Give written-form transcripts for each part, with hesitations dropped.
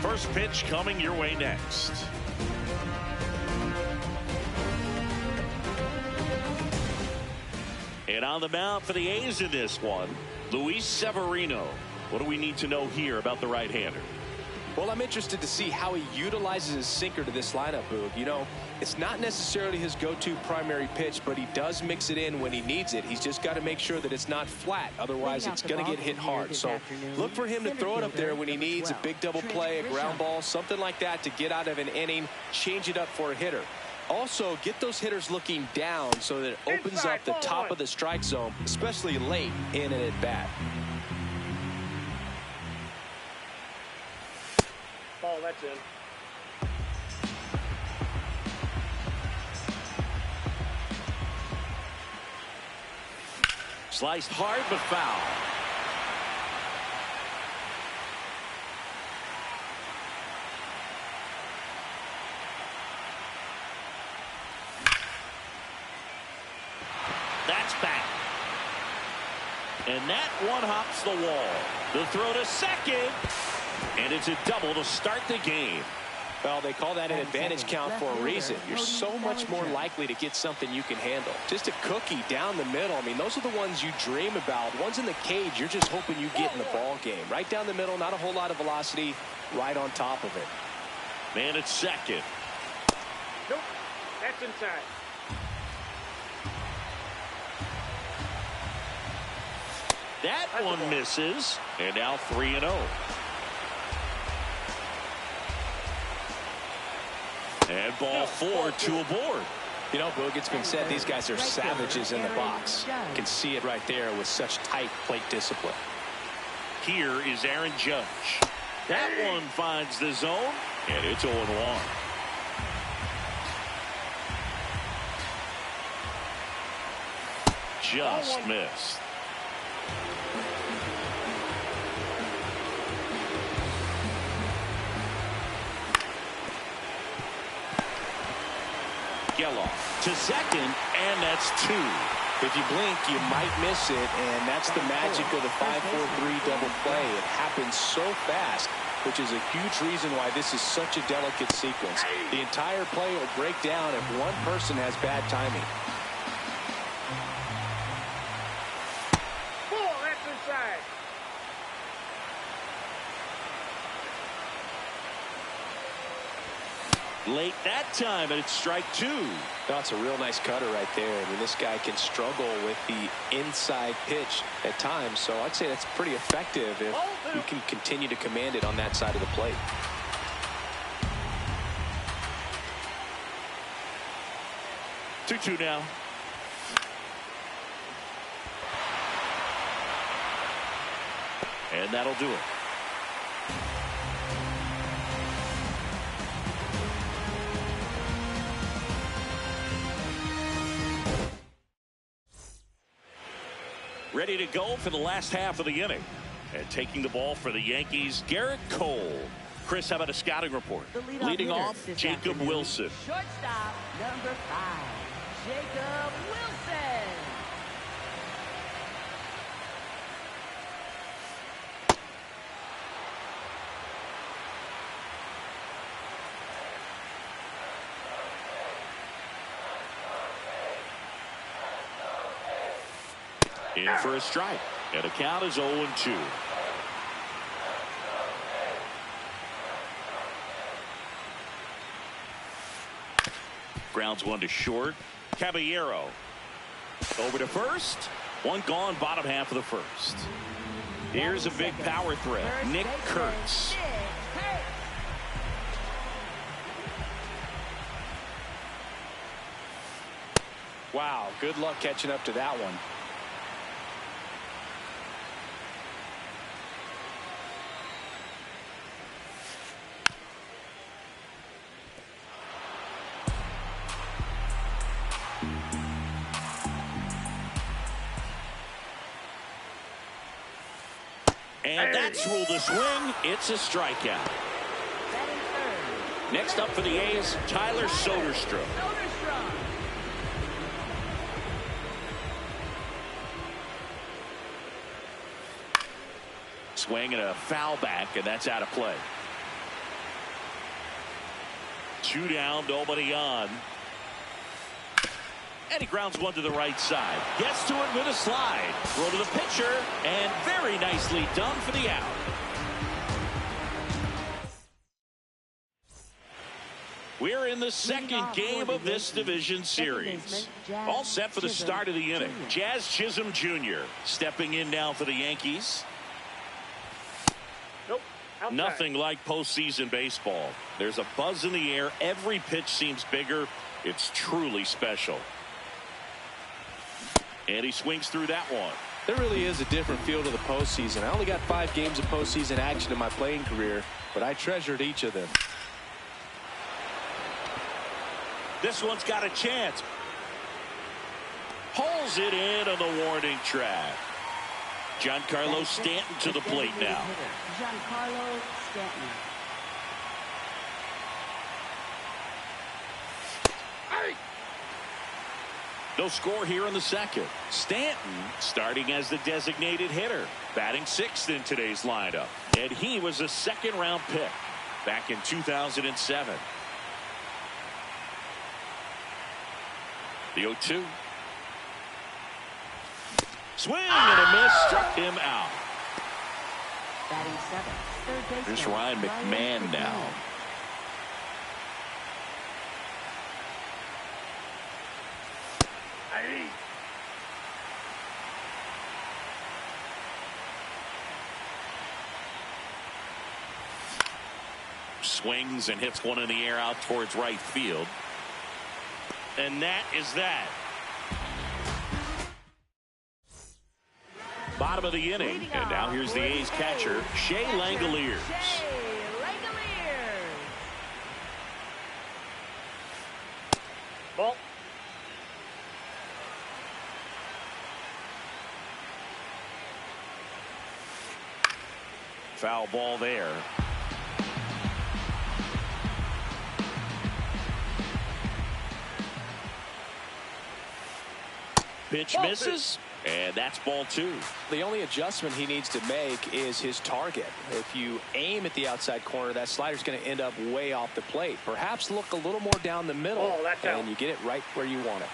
First pitch coming your way next. And on the mound for the A's in this one, Luis Severino. What do we need to know here about the right-hander? Well, I'm interested to see how he utilizes his sinker to this lineup, Boog. You know, it's not necessarily his go-to primary pitch, but he does mix it in when he needs it. He's just got to make sure that it's not flat. Otherwise, it's going to get hit hard. So look for him to throw it up there when he needs a big double play, a ground ball, something like that to get out of an inning, change it up for a hitter. Also, get those hitters looking down so that it opens up the top of the strike zone, especially late in an at-bat. Oh, that's in. Sliced hard but foul. That's back. And that one hops the wall. The throw to second. And it's a double to start the game. Well, they call that an advantage count for a reason. You're so much more likely to get something you can handle. Just a cookie down the middle. I mean, those are the ones you dream about. Ones in the cage, you're just hoping you get in the ball game. Right down the middle, not a whole lot of velocity, right on top of it. Man at second. Nope, that's inside. That one misses. And now 3-0. And ball 4, 2 aboard. You know, Boog, it's been said these guys are savages in the box. You can see it right there with such tight plate discipline. Here is Aaron Judge. That one finds the zone, and it's 0-1. Just missed. Geloff to second, and that's 2. If you blink, you might miss it, and that's the magic of the 5-4-3 double play. It happens so fast, which is a huge reason why this is such a delicate sequence. The entire play will break down if one person has bad timing. Oh, that's inside. Late that time, and it's strike 2. That's a real nice cutter right there. I mean, this guy can struggle with the inside pitch at times, so I'd say that's pretty effective if you can continue to command it on that side of the plate. Two now. And that'll do it. Ready to go for the last half of the inning. And taking the ball for the Yankees, Garrett Cole. Chris, how about a scouting report? Leading off, Jacob Wilson. Shortstop, number 5, Jacob Wilson. In for a strike. And the count is 0-2. Grounds one to short. Caballero over to first. One gone, bottom half of the first. Here's a big power threat. Nick Kurtz. Wow, good luck catching up to that one. And that's ruled a swing. It's a strikeout. Next up for the A's, Tyler Soderstrom. Swing and a foul back, and that's out of play. 2 down, nobody on. And he grounds one to the right side. Gets to it with a slide. Throw to the pitcher, and very nicely done for the out. We're in the second game of this division series. All set for the start of the inning. Jazz Chisholm Jr. stepping in now for the Yankees. Nope. Outside. Nothing like postseason baseball. There's a buzz in the air. Every pitch seems bigger. It's truly special. And he swings through that one. There really is a different feel to the postseason. I only got 5 games of postseason action in my playing career, but I treasured each of them. This one's got a chance. Pulls it in on the warning track. Giancarlo Stanton to the plate now. Giancarlo Stanton. No score here in the second. Stanton starting as the designated hitter. Batting 6th in today's lineup. And he was a second-round pick back in 2007. The 0-2. Swing and a miss. Struck him out. Batting 7th, third baseman. Here's Ryan McMahon now. Swings and hits one in the air out towards right field. And that is that. Bottom of the inning. And now here's the A's catcher, Shea Langoliers. Ball. Foul ball there. Pitch misses, and that's ball 2. The only adjustment he needs to make is his target. If you aim at the outside corner, that slider's going to end up way off the plate. Perhaps look a little more down the middle, and you get it right where you want it.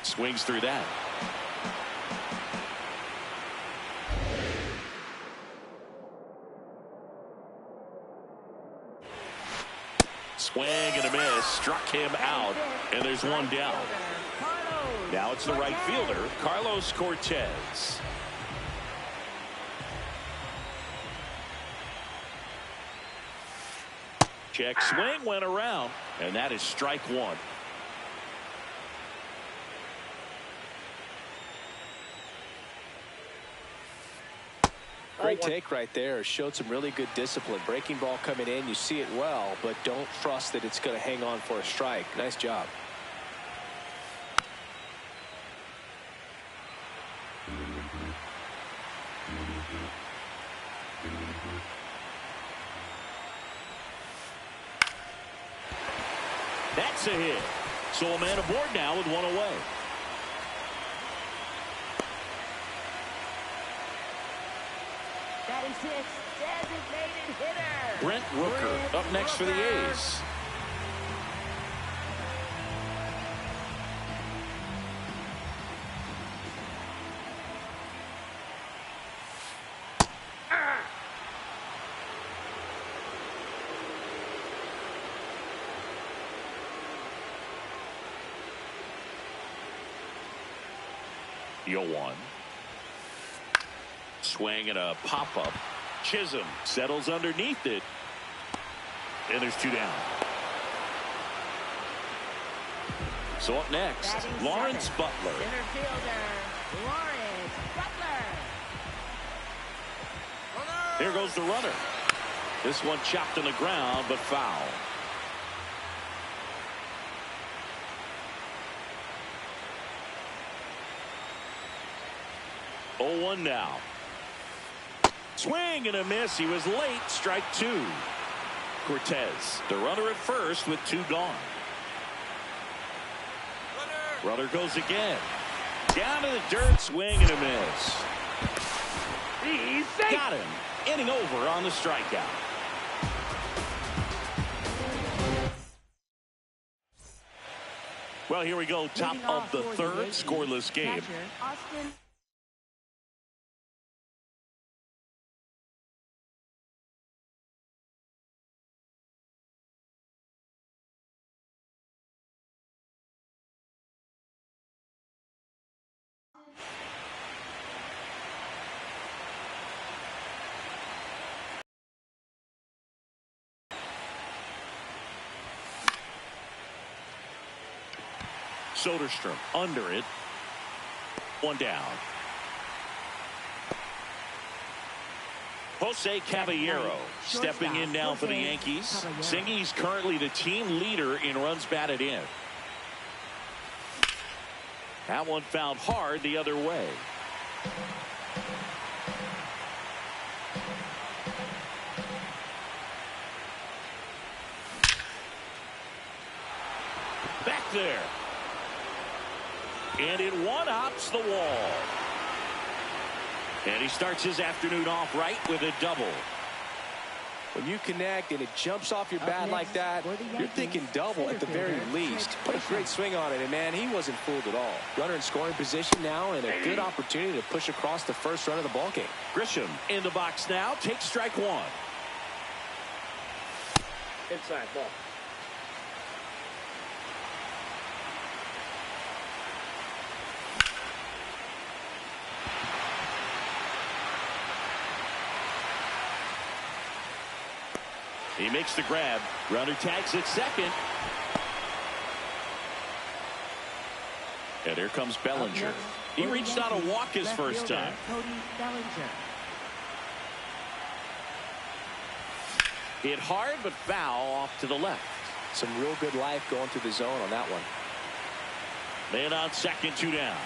Swings through that. Swing and a miss. Struck him out. And there's one down. Now it's the right fielder, Carlos Cortez. Check swing went around. And that is strike 1. Great take right there. Showed some really good discipline. Breaking ball coming in, you see it well, but don't trust that it's going to hang on for a strike. Nice job. That's a hit. So a man aboard now with one away. Batting 6, designated hitter. Brent Rooker up next for the A's. The 0-1. Swing and a pop-up. Chisholm settles underneath it. And there's 2 down. So up next, Lawrence Butler. Center fielder, Lawrence Butler. Here goes the runner. This one chopped on the ground, but foul. Oh, 1 now. Swing and a miss. He was late. Strike 2. Cortez, the runner at first with 2 gone. Runner goes again. Down to the dirt. Swing and a miss. He's safe. Got him. Inning over on the strikeout. Well, here we go. Top of the third, scoreless game. Austin. Soderstrom under it. One down. Jose Caballero stepping in now for the Yankees. Singy's currently the team leader in runs batted in. That one fouled hard the other way. Back there. And it one-hops the wall. And he starts his afternoon off right with a double. When you connect and it jumps off your bat like that, you're thinking double at the very least. Put a great swing on it, and man, he wasn't fooled at all. Runner in scoring position now, and a good opportunity to push across the first run of the ballgame. Grisham in the box now. Takes strike one. Inside ball. He makes the grab. Runner tags at second. And here comes Bellinger. He reached out a walk his first time. Hit hard but foul off to the left. Some real good life going through the zone on that one. Man on second, two down.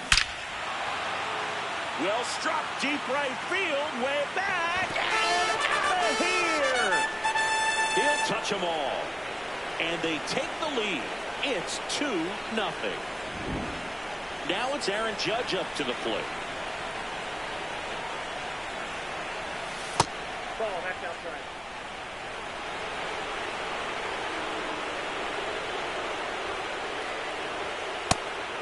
Well struck deep right field, way back, and out of here. He'll touch them all. And they take the lead. It's 2-0. Now it's Aaron Judge up to the plate. Ball, that's outside.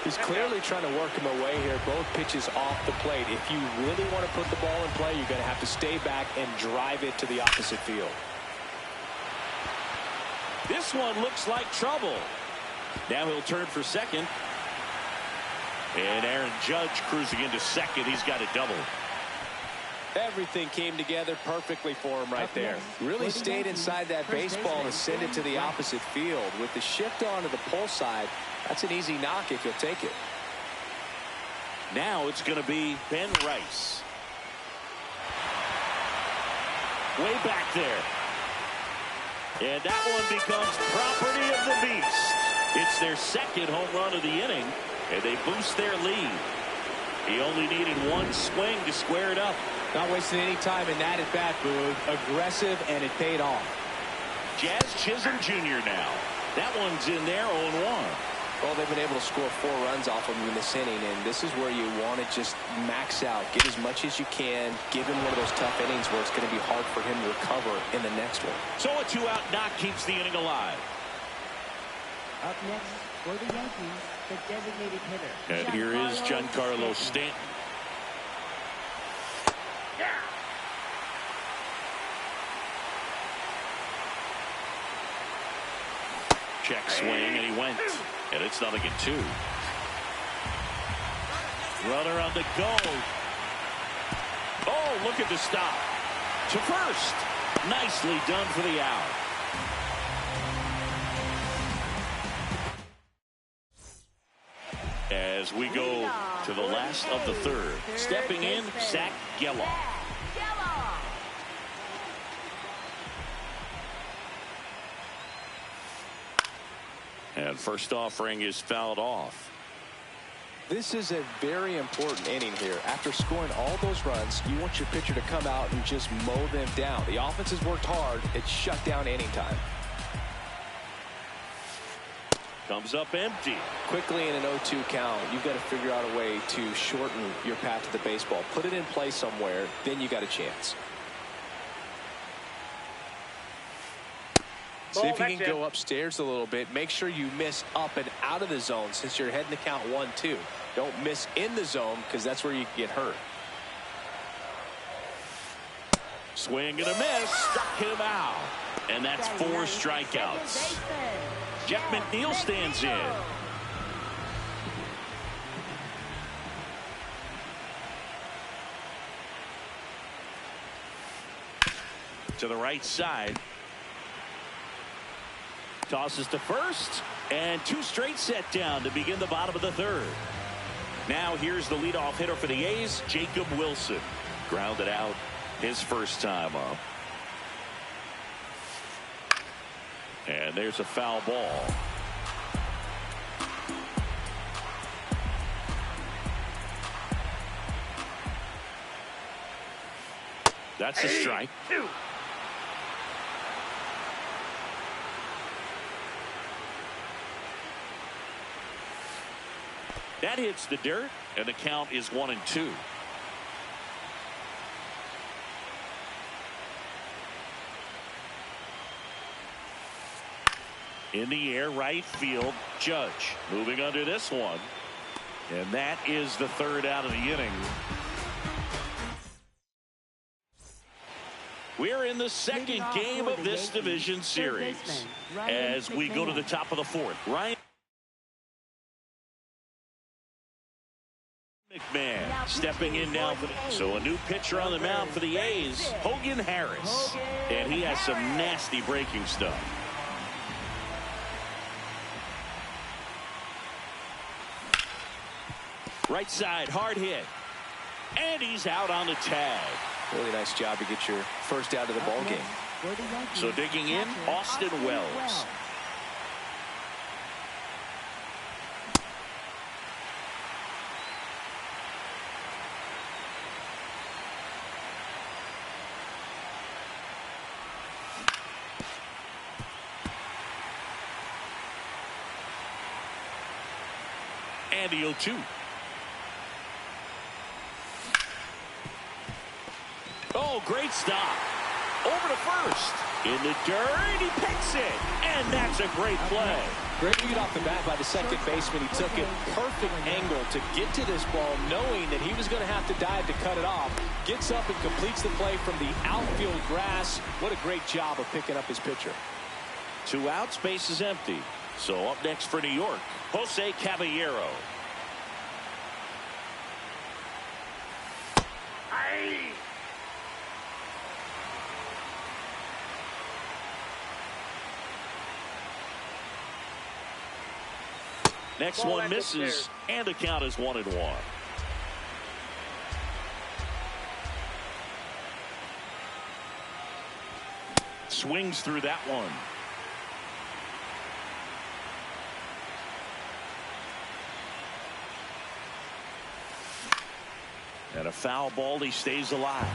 He's clearly trying to work him away here. Both pitches off the plate. If you really want to put the ball in play, you're going to have to stay back and drive it to the opposite field. This one looks like trouble. Now he'll turn for second. And Aaron Judge cruising into second. He's got a double. Everything came together perfectly for him right there. Really stayed inside that baseball and sent it to the opposite field. With the shift onto the pull side, that's an easy knock if you'll take it. Now it's going to be Ben Rice. Way back there. And that one becomes property of the beast. It's their second home run of the inning, and they boost their lead. He only needed one swing to square it up. Not wasting any time in that at bat, Boog. Aggressive, and it paid off. Jazz Chisholm Jr. now. That one's in there, 0-1. Well, they've been able to score 4 runs off of him in this inning, and this is where you want to just max out. Get as much as you can. Give him one of those tough innings where it's going to be hard for him to recover in the next one. So a 2-out knock keeps the inning alive. Up next for the Yankees, the designated hitter. And here is Giancarlo Stanton. Check swing, and he went. And it's 0-2. Runner on the go. Oh, look at the stop. To first. Nicely done for the out. As we go to the last of the third. Stepping in, Zach Geloff. And first offering is fouled off. This is a very important inning here. After scoring all those runs, you want your pitcher to come out and just mow them down. The offense has worked hard. It's shut down inning time. Comes up empty. Quickly in an 0-2 count, you've got to figure out a way to shorten your path to the baseball. Put it in play somewhere, then you got a chance. See if you can go upstairs a little bit. Make sure you miss up and out of the zone since you're heading to count 1-2. Don't miss in the zone because that's where you can get hurt. Swing and a miss. Struck him out. And that's 4 strikeouts. Jeff McNeil stands in. To the right side. Tosses to first. And 2 straight set down to begin the bottom of the 3rd. Now here's the leadoff hitter for the A's, Jacob Wilson. Grounded out his first time up. And there's a foul ball. That's a strike. 2. That hits the dirt, and the count is 1-2. In the air, right field, Judge moving under this one. And that is the 3rd out of the inning. We're in the 2nd game of this division series as we go to the top of the 4th. Ryan McMahon stepping in now. So a new pitcher on the mound for the A's, Hogan Harris. And he has some nasty breaking stuff. Right side, hard hit. And he's out on the tag. Really nice job to get your first out of the ball game. So digging in, Austin Wells. And the 0-2. Oh, great stop. Over to first. In the dirt, he picks it. And that's a great play. Great lead off the bat by the second baseman. He took it perfect angle to get to this ball, knowing that he was going to have to dive to cut it off. Gets up and completes the play from the outfield grass. What a great job of picking up his pitcher. 2 outs, base is empty. So up next for New York, Jose Caballero. Next one misses, and the count is 1-1. Swings through that one. And a foul ball, he stays alive.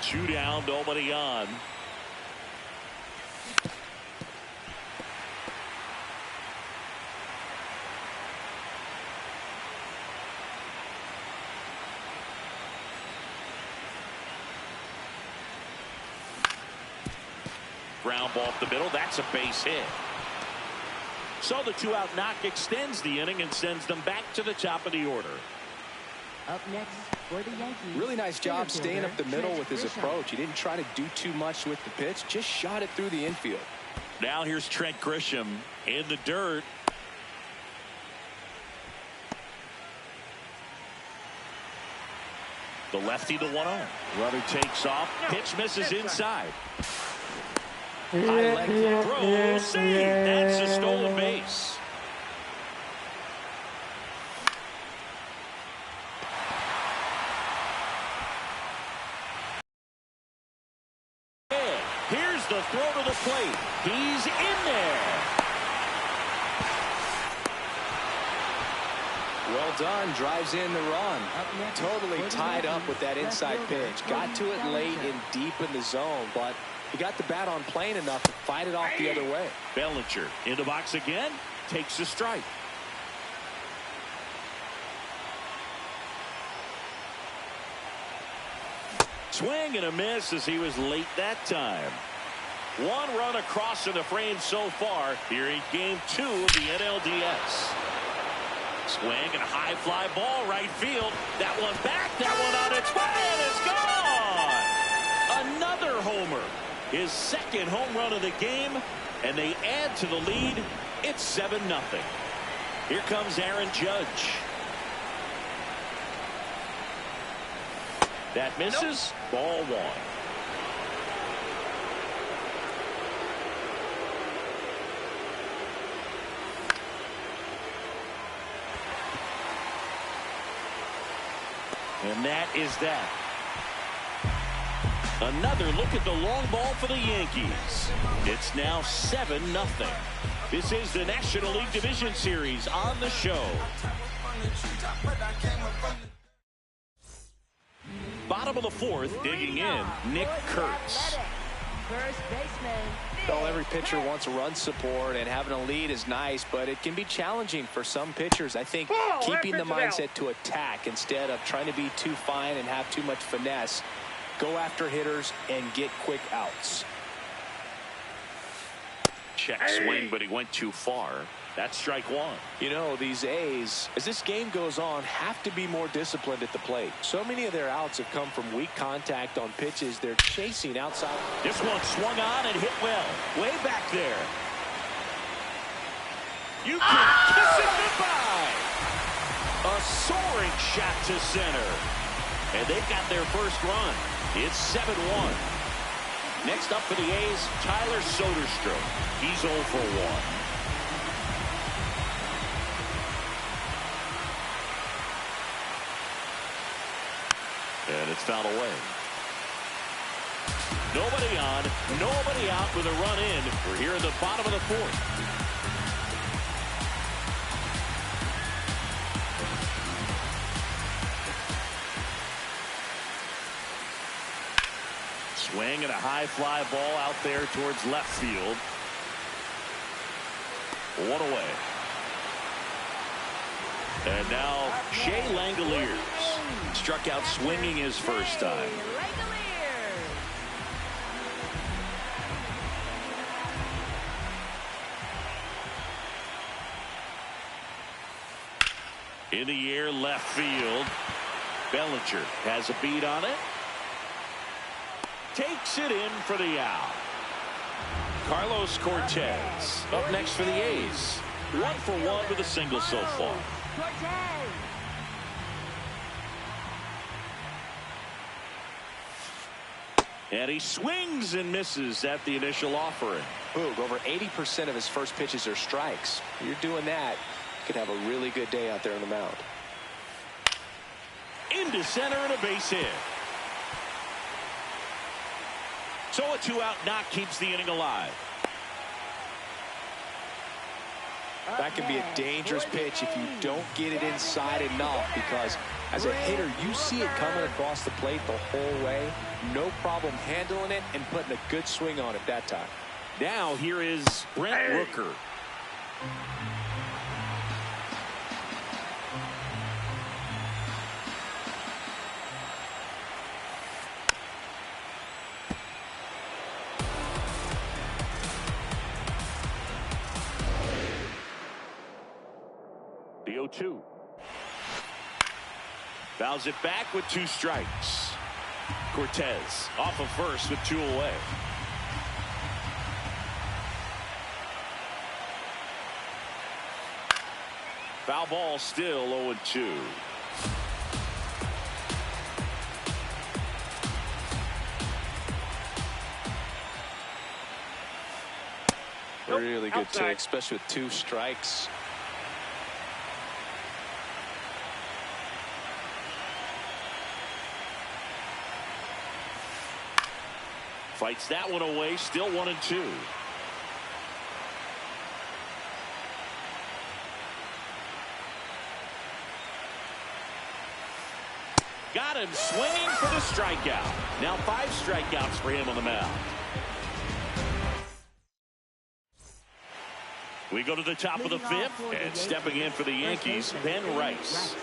2 down, nobody on. Ground ball up the middle. That's a base hit. So the 2-out knock extends the inning and sends them back to the top of the order. Up next for the Yankees. Really nice job staying up the middle with his approach. He didn't try to do too much with the pitch. Just shot it through the infield. Now here's Trent Grisham in the dirt. The lefty to 1-0. Runner takes off. Pitch misses inside. High leg throw. Save. That's a stolen base. Here's the throw to the plate. He's in there. Well done. Drives in the run. Totally tied up with that inside pitch. Got to it late and deep in the zone, but He got the bat on plane enough to fight it off the other way. Bellinger in the box again, takes the strike. Swing and a miss as he was late that time. One run across in the frame so far here in game 2 of the NLDS. Swing and a high fly ball right field. That one back, that one on its way, and it's gone. Another homer. His second home run of the game, and they add to the lead. It's 7-0. Here comes Aaron Judge. That misses. Ball 1. And that is that. Another look at the long ball for the Yankees. It's now 7-0. This is the National League Division Series on the show. Bottom of the 4th, digging in, Nick Kurtz. First baseman. Well, every pitcher wants run support, and having a lead is nice, but it can be challenging for some pitchers. I think keeping the mindset to attack instead of trying to be too fine and have too much finesse. Go after hitters and get quick outs. Check swing, but he went too far. That's strike 1. You know, these A's, as this game goes on, have to be more disciplined at the plate. So many of their outs have come from weak contact on pitches they're chasing outside. This one swung on and hit well. Way back there. You can kiss it goodbye. A soaring shot to center. And they've got their first run. It's 7-1. Next up for the A's, Tyler Soderstrom. He's 0 for 1. And it's fouled away. Nobody on, nobody out with a run in. We're here in the bottom of the 4th. Swing and a high fly ball out there towards left field. 1 away. And now Shea Langoliers struck out swinging his first time. In the air, left field. Bellinger has a beat on it. Takes it in for the out. Carlos Cortez up next for the A's. 1 for 1 with a single so far. And he swings and misses at the initial offering. Boog, over 80% of his first pitches are strikes. You're doing that, you could have a really good day out there on the mound. Into center and a base hit. So a 2-out knock keeps the inning alive. That can be a dangerous pitch if you don't get it inside enough, because as a hitter, you see it coming across the plate the whole way. No problem handling it and putting a good swing on it that time. Now here is Brent Rooker. The 0-2. Fouls it back with 2 strikes. Cortez off of first with 2 away. Foul ball, still 0-2. Really good take, especially with 2 strikes. Fights that one away, still 1-2. Got him swinging for the strikeout. Now 5 strikeouts for him on the mound. We go to the top of the fifth, and stepping in for the Yankees, Ben Rice.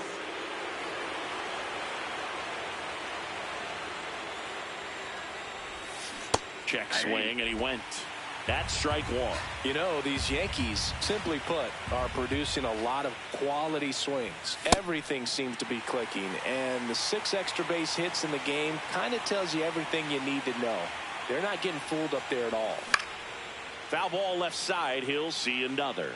Check swing, and he went. That's strike one. You know, these Yankees, simply put, are producing a lot of quality swings. Everything seems to be clicking, and the 6 extra base hits in the game kind of tells you everything you need to know. They're not getting fooled up there at all. Foul ball left side. He'll see another.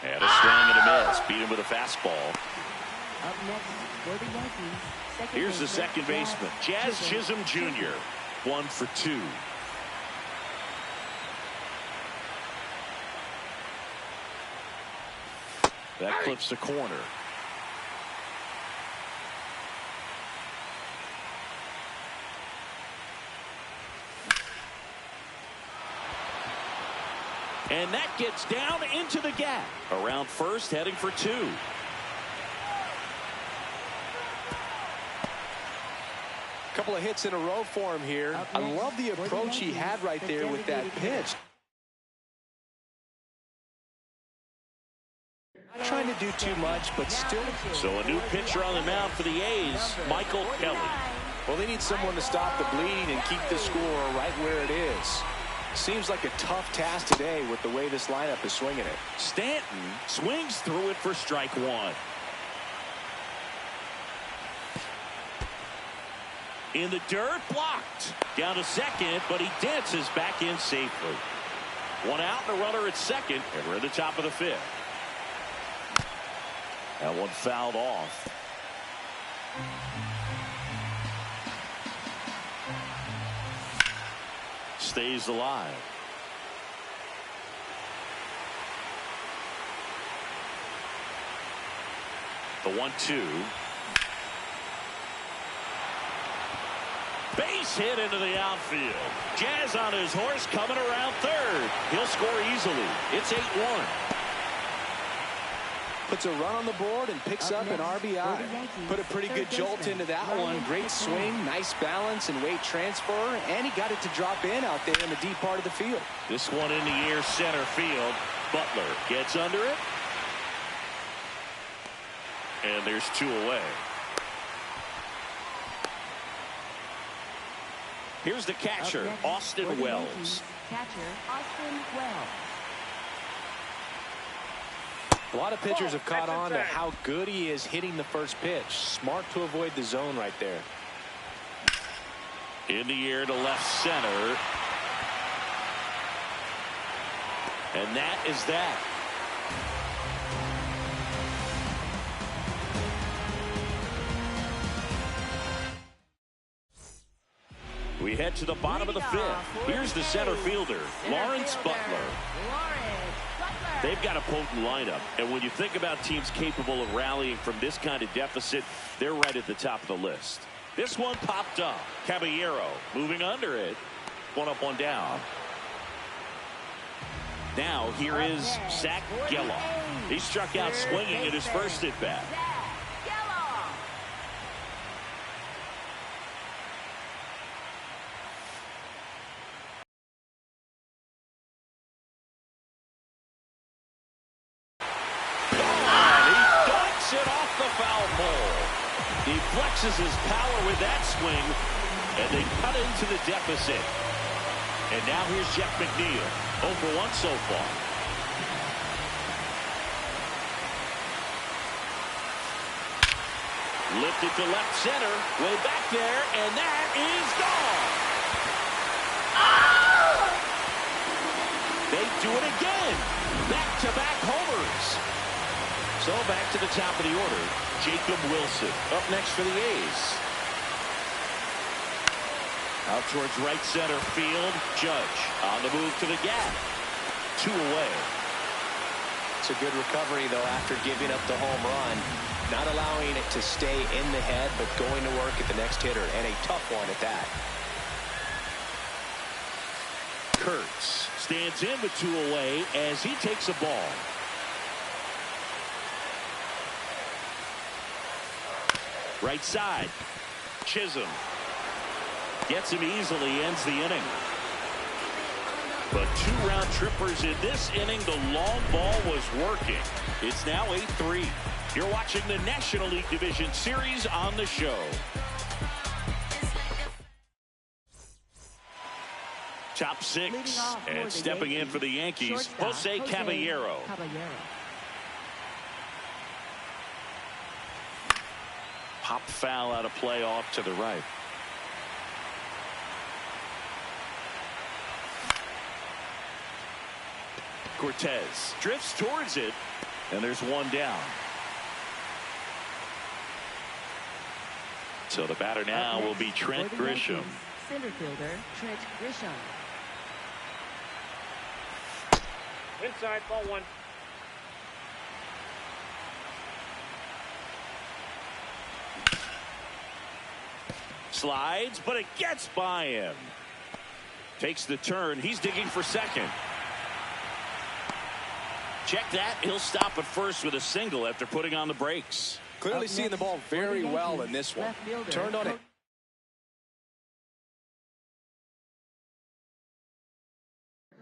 And a swing and a miss. Beat him with a fastball. Up next for the Yankees, Here's the second baseman, Jazz Chisholm Jr. 1 for 2. That clips the corner. And that gets down into the gap. Around first, heading for 2. Couple of hits in a row for him here. I love the approach he had right there with that pitch. Not trying to do too much, but still. So a new pitcher on the mound for the A's, Michael Kelly. Well, they need someone to stop the bleeding and keep the score right where it is. Seems like a tough task today with the way this lineup is swinging it. Stanton swings through it for strike one. In the dirt, blocked. Down to second, but he dances back in safely. One out and a runner at second, and we're at the top of the fifth. That one fouled off. Stays alive. The 1-2. Base hit into the outfield. Jazz on his horse coming around third. He'll score easily. It's 8-1. Puts a run on the board and picks up an RBI. Put a pretty good jolt into that one. Great swing, nice balance and weight transfer, and he got it to drop in out there in the deep part of the field. This one in the air, center field. Butler gets under it. And there's 2 away. Here's the catcher, Austin Wells. Catcher, Austin Wells. A lot of pitchers have caught on to how good he is hitting the first pitch. Smart to avoid the zone right there. In the air to left center. And that is that. We head to the bottom of the fifth. Here's the center fielder, Lawrence Butler. They've got a potent lineup, and when you think about teams capable of rallying from this kind of deficit, they're right at the top of the list. This one popped up. Caballero moving under it. 1 up, 1 down. Now here is Zach Geloff. He struck out swinging at his first at bat. He flexes his power with that swing, and they cut into the deficit. And now here's Jeff McNeil, 0 for 1 so far. Lifted to left center, way back there, and that is gone. They do it again. Back-to-back homers. So back to the top of the order, Jacob Wilson up next for the A's. Out towards right center field, Judge on the move to the gap. 2 away. It's a good recovery, though, after giving up the home run. Not allowing it to stay in the head, but going to work at the next hitter, and a tough one at that. Kurtz stands in with 2 away as he takes a ball. Right side. Chisholm gets him easily, ends the inning. But 2 round trippers in this inning. The long ball was working. It's now 8-3. You're watching the National League Division Series on the show. Top 6, and stepping in for the Yankees, Jose Caballero. Pop foul out of play off to the right. Cortez drifts towards it, and there's 1 down. So the batter now will be Trent Grisham. Center fielder Trent Grisham. Inside, ball 1. Slides, but it gets by him. Takes the turn. He's digging for second. Check that. He'll stop at first with a single after putting on the brakes. Clearly seeing the ball very well in this one. Turned on it.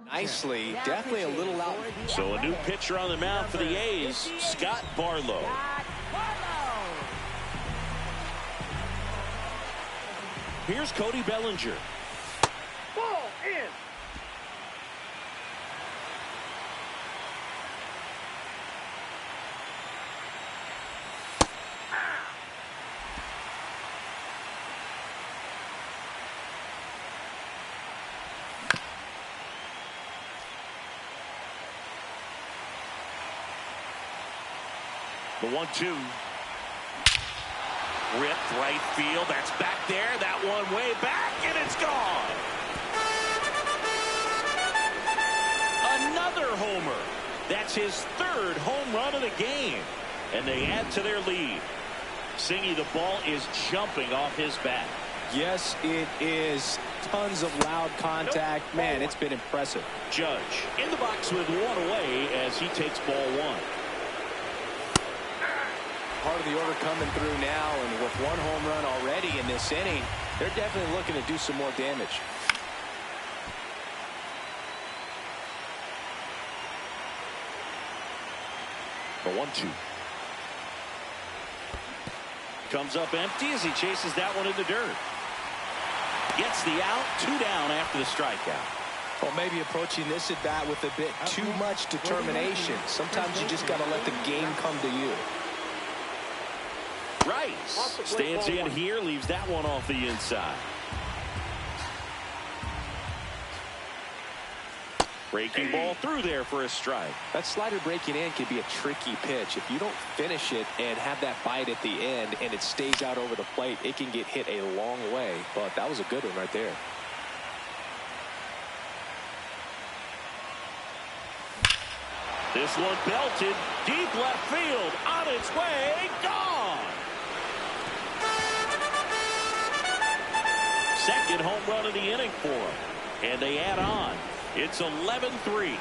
Nicely. Definitely a little out. So a new pitcher on the mound for the A's, Scott Barlow. Here's Cody Bellinger. Ball in. The 1-2. Ripped right field. That's back there. That one way back, and it's gone. Another homer. That's his 3rd home run of the game. And they add to their lead. Singy, the ball is jumping off his bat. Yes, it is. Tons of loud contact. Man, it's been impressive. Judge in the box with 1 away as he takes ball 1. Part of the order coming through now, and with 1 home run already in this inning, they're definitely looking to do some more damage. The 1-2. Comes up empty as he chases that one in the dirt. Gets the out. 2 down after the strikeout. Well, maybe approaching this at bat with a bit too much determination. Sometimes you just got to let the game come to you. Rice stands in here, leaves that one off the inside. Breaking ball through there for a strike. That slider breaking in can be a tricky pitch. If you don't finish it and have that bite at the end and it stays out over the plate, it can get hit a long way. But that was a good one right there. This one belted deep left field, on its way, gone. Second home run of the inning for him, and they add on. It's 11-3.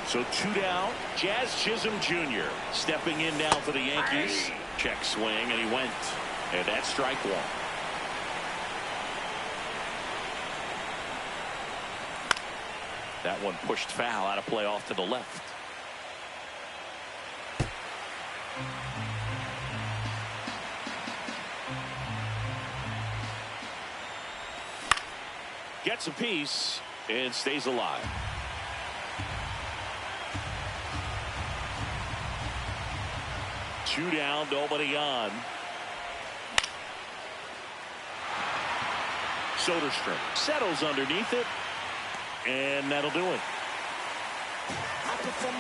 So 2 down. Jazz Chisholm Jr. stepping in now for the Yankees. Check swing, and he went. And that's strike 1. That one pushed foul out of play off to the left. Gets a piece and stays alive. Two down, nobody on. Soderstrom settles underneath it, and that'll do it.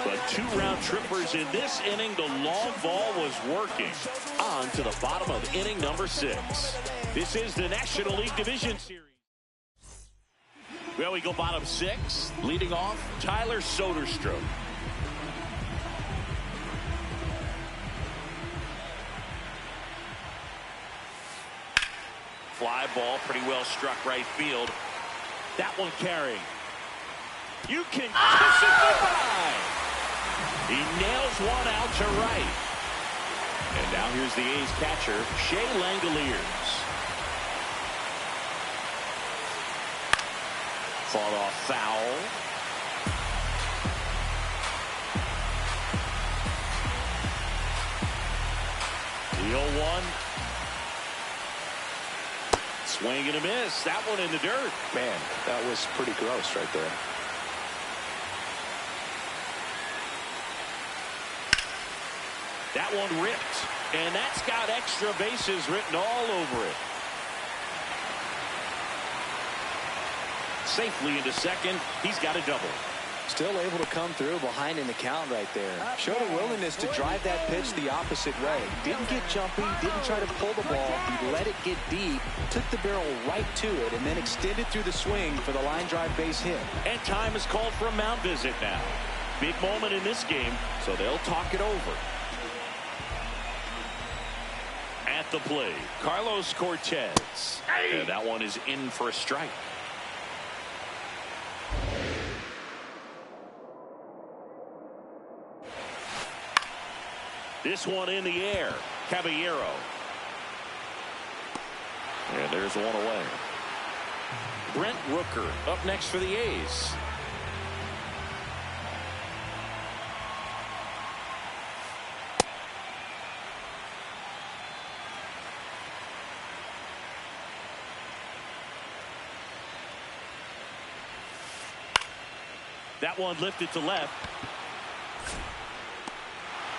But 2 round trippers in this inning. The long ball was working. On to the bottom of inning number 6. This is the National League Division Series. Well, we go bottom 6. Leading off, Tyler Soderstrom. Fly ball, pretty well struck right field. That one carrying. You can kiss it goodbye. He nails one out to right. And now here's the A's catcher, Shea Langoliers. Fought off foul. The 0-1. Swing and a miss. That one in the dirt. Man, that was pretty gross right there. That one ripped, and that's got extra bases written all over it. Safely into second. He's got a double. Still able to come through behind in the count right there. Showed a willingness to drive that pitch the opposite way. Didn't get jumpy, didn't try to pull the ball. He let it get deep, took the barrel right to it, and then extended through the swing for the line drive base hit. And time is called for a mound visit now. Big moment in this game, so they'll talk it over. At the plate, Carlos Cortez. And that one is in for a strike. This one in the air. Caballero. And there's one away. Brent Rooker up next for the A's. That one lifted to left.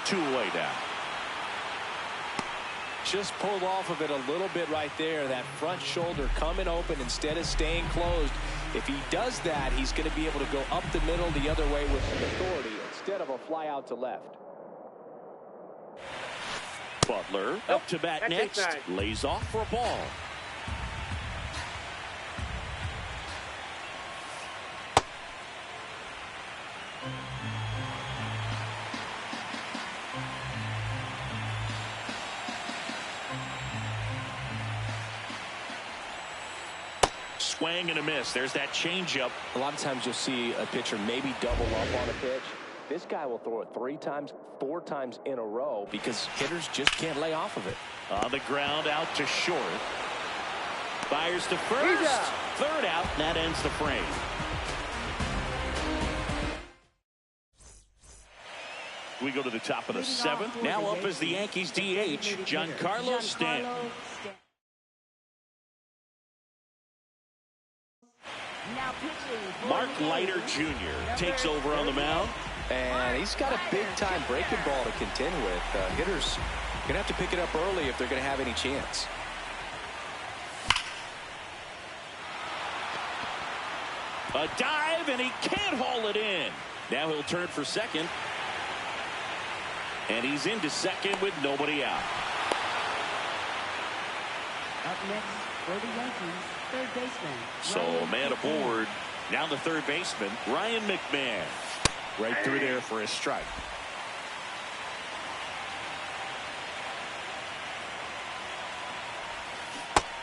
2 away now. Just pulled off of it a little bit right there. That front shoulder coming open instead of staying closed. If he does that, he's going to be able to go up the middle the other way with some authority instead of a fly out to left. Butler up to bat next. Lays off for a ball. Swing and a miss. There's that changeup. A lot of times you'll see a pitcher maybe double up on a pitch. This guy will throw it 3 times, 4 times in a row because hitters just can't lay off of it. On the ground, out to short. Fires to first. Third out, and that ends the frame. We go to the top of the 7th. Now up is the Yankees DH, Giancarlo Stanton. Mark Leiter Jr. takes over on the mound. And he's got a big-time breaking ball to contend with. Hitters going to have to pick it up early if they're going to have any chance. A dive, and he can't haul it in. Now he'll turn for second. And he's into second with nobody out. Up next for the Yankees, third baseman. So a man aboard. Now the third baseman, Ryan McMahon. Right through there for a strike.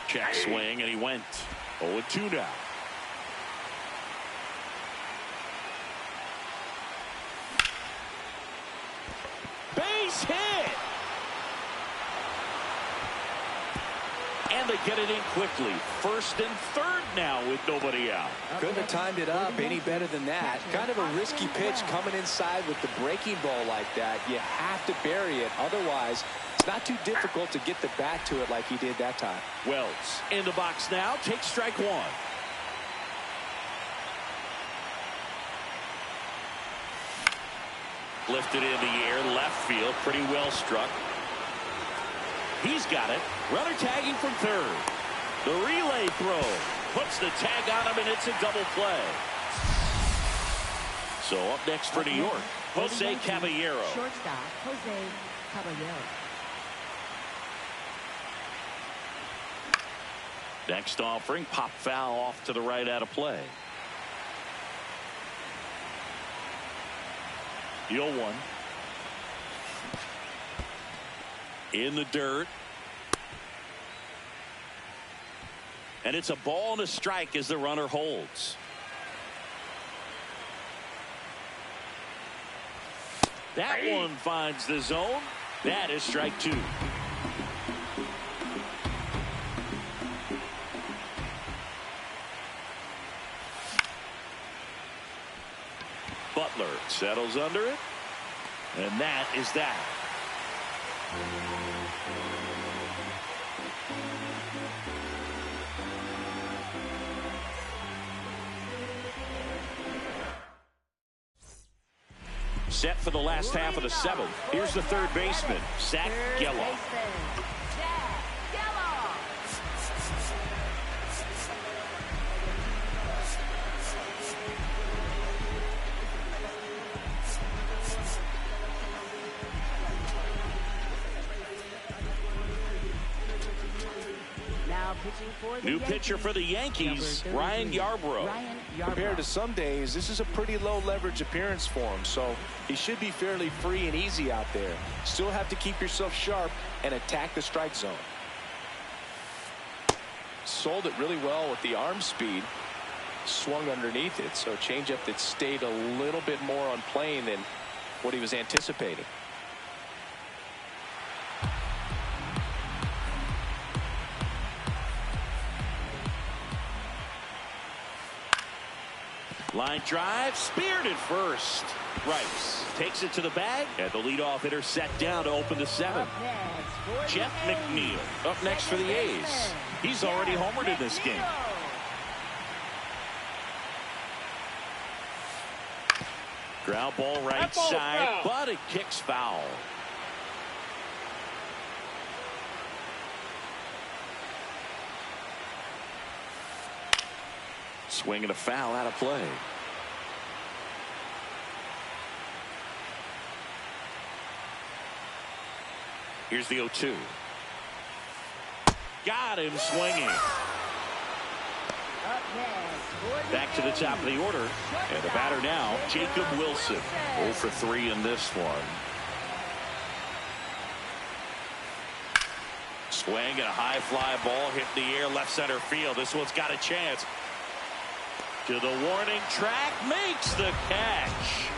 Check swing, and he went 0-2 now. Base hit. And they get it in quickly. First and third now with nobody out. Couldn't have timed it up any better than that. Kind of a risky pitch coming inside with the breaking ball like that. You have to bury it. Otherwise, it's not too difficult to get the bat to it like he did that time. Wells in the box now. Takes strike 1. Lifted in the air, left field, pretty well struck. He's got it. Runner tagging from third. The relay throw puts the tag on him, and it's a double play. So up next for New York, Jose Caballero. Shortstop, Jose Caballero. Next offering, pop foul off to the right out of play. The 0-1. In the dirt. And it's a ball and a strike as the runner holds. That one finds the zone. That is strike 2. Settles under it. And that is that. Set for the last half of the seventh. Here's the third baseman, Zach Geloff. New pitcher for the Yankees, Ryan Yarbrough. Compared to some days, this is a pretty low leverage appearance for him, so he should be fairly free and easy out there. Still have to keep yourself sharp and attack the strike zone. Sold it really well with the arm speed. Swung underneath it, so changeup that stayed a little bit more on plane than what he was anticipating. Line drive, speared at first. Rice takes it to the bag, and the leadoff hitter set down to open the seventh. Jeff McNeil up next for the A's. He's already homered in this game. Ground ball right side, but it kicks foul. Swing and a foul out of play. Here's the 0-2. Got him swinging. Back to the top of the order. And the batter now, Jacob Wilson. 0 for 3 in this one. Swing and a high fly ball hit the air left center field. This one's got a chance. To the warning track, makes the catch.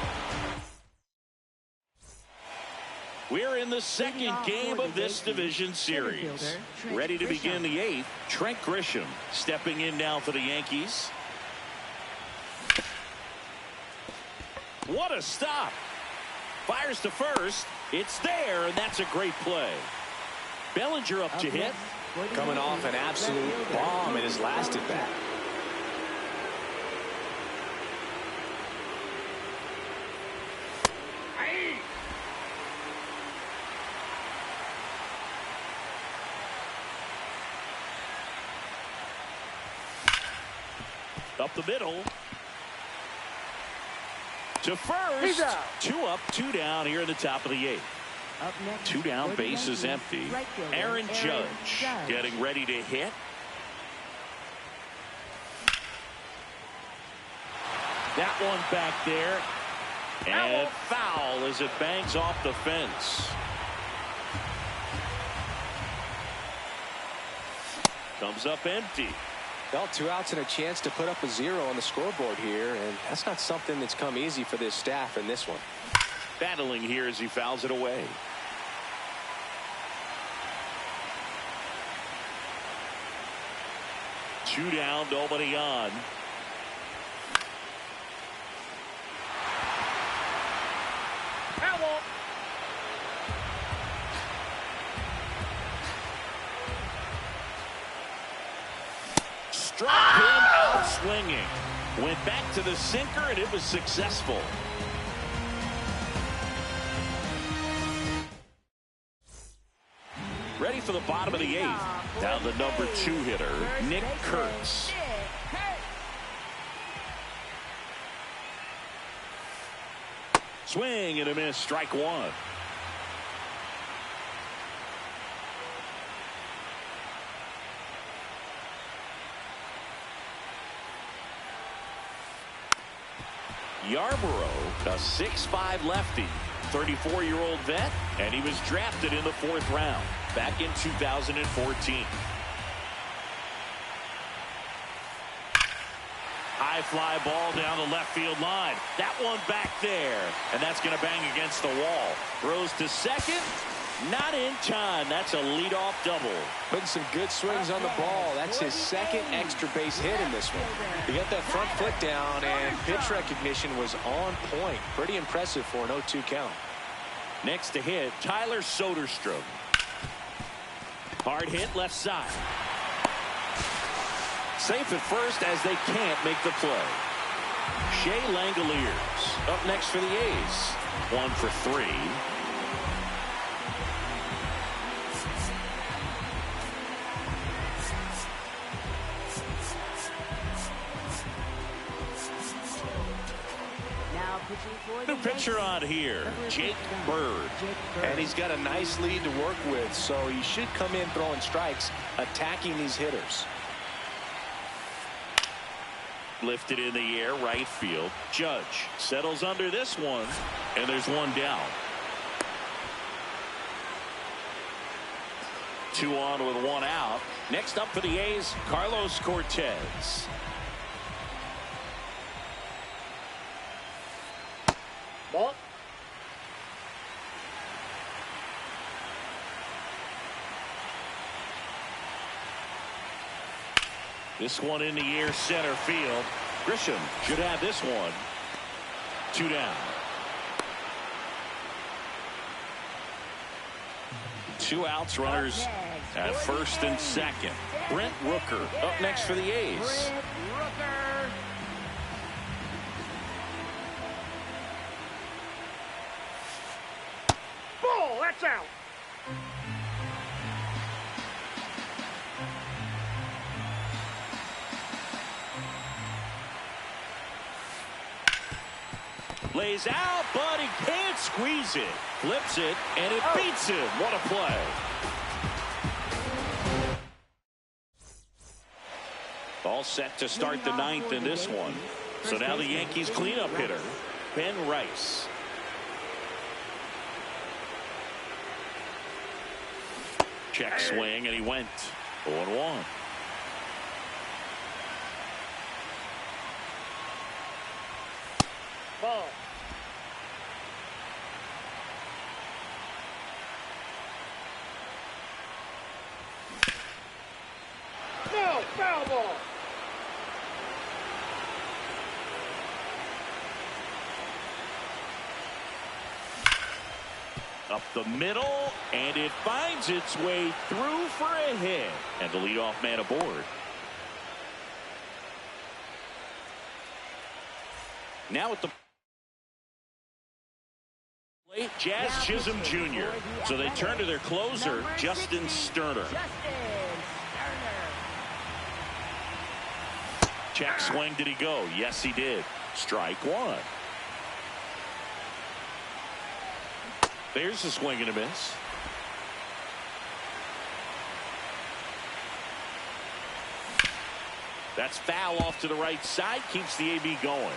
We're in the second game of this division series. Ready to begin the eighth. Trent Grisham stepping in now for the Yankees. What a stop. Fires to first. It's there, and that's a great play. Bellinger up to hit. Coming off an absolute bomb in his last at bat. Up the middle. To first. 2 up, 2 down here in the top of the eighth. 2 down, base is empty. Aaron Judge getting ready to hit. That one back there. And foul as it bangs off the fence. Comes up empty. Well, 2 outs and a chance to put up a 0 on the scoreboard here, and that's not something that's come easy for this staff in this one. Battling here as he fouls it away. Two down, nobody on. Struck him out swinging. Went back to the sinker, and it was successful. Ready for the bottom of the eighth. Now the number 2 hitter, Nick Kurtz. Swing and a miss, strike 1. Yarbrough, a 6'5" lefty, 34-year-old vet, and he was drafted in the 4th round back in 2014. High fly ball down the left field line. That one back there, and that's going to bang against the wall. Throws to second, Not in time. That's a leadoff double. Putting some good swings on the ball. That's his second extra base hit in this one. He got that front foot down, and pitch recognition was on point. Pretty impressive for an 0-2 count. Next to hit, Tyler Soderstrom. Hard hit left side. Safe at first as they can't make the play. Shea Langoliers up next for the A's. 1 for 3. New pitcher on here, Jake Bird. And he's got a nice lead to work with, so he should come in throwing strikes, attacking these hitters. Lifted in the air, right field. Judge settles under this one, and there's one down. 2 on with 1 out. Next up for the A's, Carlos Cortez. Ball. This one in the air, center field. Grisham should have this one. 2 down. 2 outs, runners at first and second. Brent Rooker up next for the A's. Ball, that's out. Lays out, but he can't squeeze it. Flips it, and it beats him. What a play. All set to start the 9th in this one. So now the Yankees cleanup hitter, Ben Rice. Check swing, and he went 0-1. Ball. No, foul ball. Up the middle, and it finds its way through for a hit. And the leadoff man aboard. Now at the plate, Jazz Chisholm Jr. So they turn to their closer, Justin Sterner. Check swing, did he go? Yes, he did. Strike 1. There's a swing and a miss. That's foul off to the right side, keeps the AB going.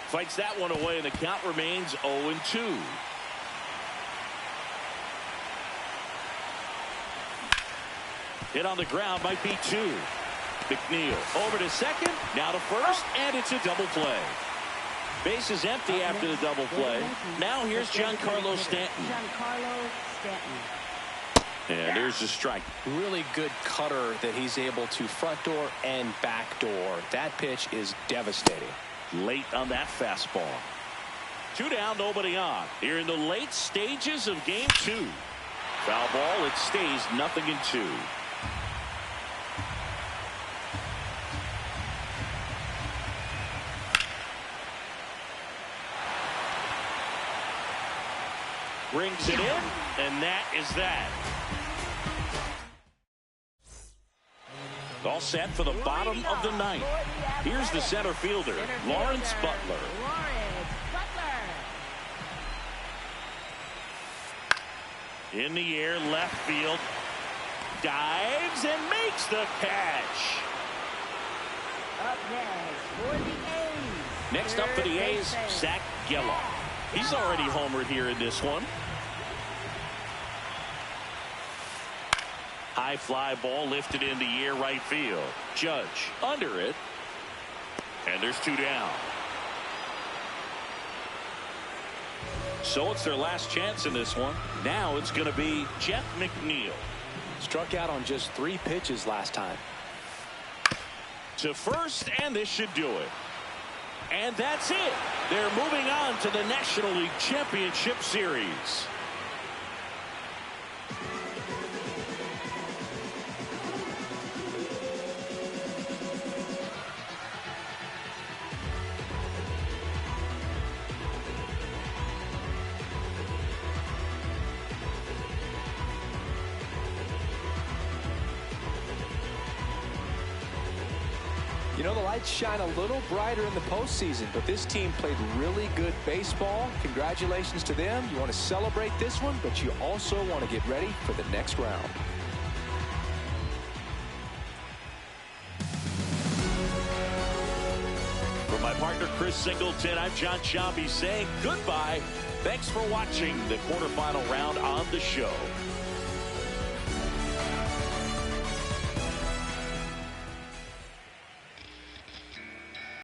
Fights that one away, and the count remains 0-2. Hit on the ground, might be 2. McNeil over to second, now to first, and it's a double play. Base is empty after the double play. Now here's Giancarlo Stanton. And there's the strike. Really good cutter that he's able to front door and back door. That pitch is devastating. Late on that fastball. 2 down, nobody on. Here in the late stages of game 2. Foul ball, it stays 0-2. Brings it in, and that is that. All set for the bottom of the 9th. Here's the center fielder, Lawrence Butler. In the air, left field. Dives and makes the catch. Up next for the A's. Next up for the A's, Zach Geloff. He's already homered here in this one. High fly ball lifted in the air, right field. Judge under it. And there's 2 down. So it's their last chance in this one. Now it's going to be Jeff McNeil. Struck out on just 3 pitches last time. To first, and this should do it. And that's it. They're moving on to the National League Championship Series. You know, the lights shine a little brighter in the postseason, but this team played really good baseball. Congratulations to them. You want to celebrate this one, but you also want to get ready for the next round. For my partner, Chris Singleton, I'm John Schaube saying goodbye. Thanks for watching the quarterfinal round on the show.